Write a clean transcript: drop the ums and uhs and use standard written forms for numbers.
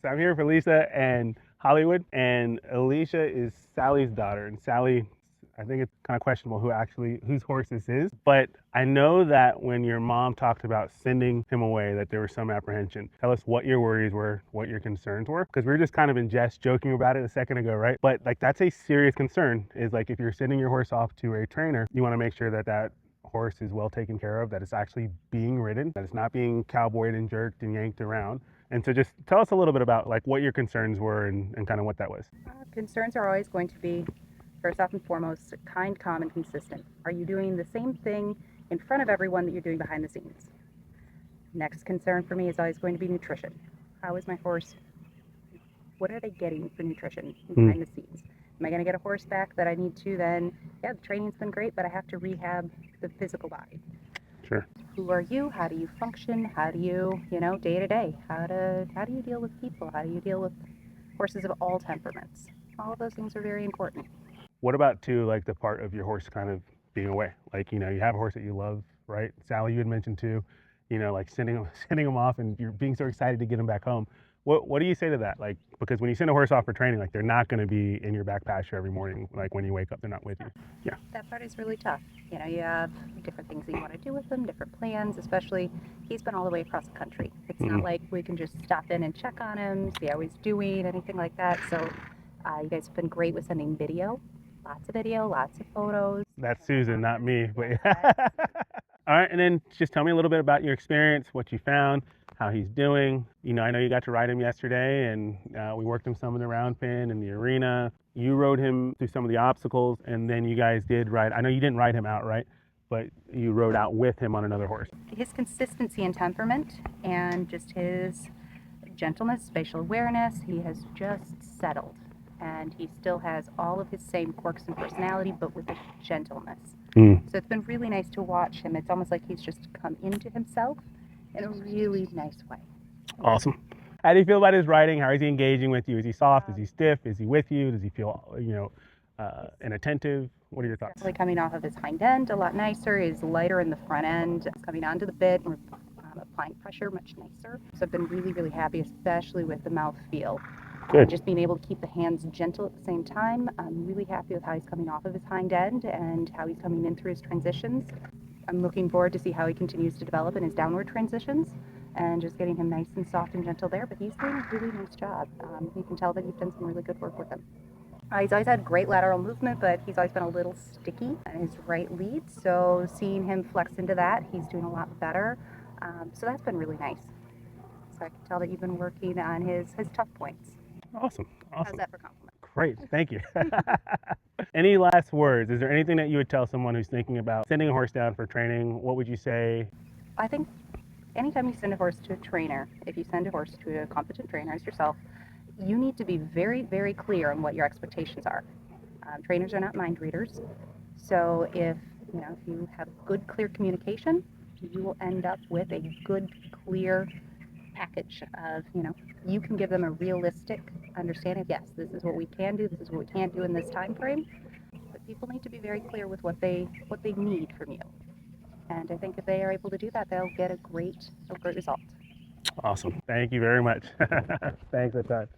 So I'm here for Lisa and Hollywood, and Alicia is Sally's daughter. And Sally, I think it's kind of questionable whose horse this is, but I know that when your mom talked about sending him away, that there was some apprehension. Tell us what your worries were, what your concerns were, because we were just kind of in jest joking about it a second ago, right? But like that's a serious concern. Is like if you're sending your horse off to a trainer, you want to make sure that that horse is well taken care of, that it's actually being ridden, that it's not being cowboyed and jerked and yanked around. And so just tell us a little bit about like what your concerns were and kind of what that was. Concerns are always going to be, first off and foremost, kind, calm, and consistent. Are you doing the same thing in front of everyone that you're doing behind the scenes? Next concern for me is always going to be nutrition. How is my horse? What are they getting for nutrition behind the scenes? Am I going to get a horse back that I need to then, yeah, the training's been great, but I have to rehab the physical body. Sure. Who are you? How do you function? How do you, day to day? How do you deal with people? How do you deal with horses of all temperaments? All of those things are very important. What about too, like the part of your horse kind of being away? Like, you have a horse that you love, right? Sally, you had mentioned too, like sending him off and you're being so excited to get him back home. What do you say to that? Like, because when you send a horse off for training, like they're not going to be in your back pasture every morning. Like when you wake up, they're not with you. Yeah. That part is really tough. You have different things that you want to do with them, different plans, especially he's been all the way across the country. It's not like we can just stop in and check on him, see how he's doing, anything like that. So you guys have been great with sending video, lots of photos. That's Susan, not me. But yeah. All right, and then just tell me a little bit about your experience, what you found, how he's doing. I know you got to ride him yesterday, and we worked him some in the round pen and the arena. You rode him through some of the obstacles, and then you guys did ride. I know you didn't ride him out, right? But you rode out with him on another horse. His consistency and temperament, and just his gentleness, spatial awareness, he has just settled. And he still has all of his same quirks and personality, but with a gentleness. So it's been really nice to watch him. It's almost like he's just come into himself in a really nice way. Awesome. How do you feel about his riding? How is he engaging with you? Is he soft? Is he stiff? Is he with you? Does he feel, inattentive? What are your thoughts? Definitely coming off of his hind end a lot nicer. He's lighter in the front end. He's coming onto the bit and applying pressure much nicer. So I've been really, really happy, especially with the mouth feel. Good. Just being able to keep the hands gentle at the same time. I'm really happy with how he's coming off of his hind end and how he's coming in through his transitions. I'm looking forward to see how he continues to develop in his downward transitions and just getting him nice and soft and gentle there. But he's doing a really nice job. You can tell that you've done some really good work with him. He's always had great lateral movement, but he's always been a little sticky in his right lead. So seeing him flex into that, he's doing a lot better. So that's been really nice. So I can tell that you've been working on his tough points. Awesome. How's that for compliment? Great. Thank you. Any last words? Is there anything that you would tell someone who's thinking about sending a horse down for training? What would you say? I think anytime you send a horse to a trainer, if you send a horse to a competent trainer as yourself, you need to be very, very clear on what your expectations are. Trainers are not mind readers. So if you have good, clear communication, you will end up with a good, clear package of, you can give them a realistic understanding of, yes, this is what we can do, this is what we can't do in this time frame. But people need to be very clear with what they need from you. And I think if they are able to do that, they'll get a great result. Awesome. Thank you very much. Thanks a ton.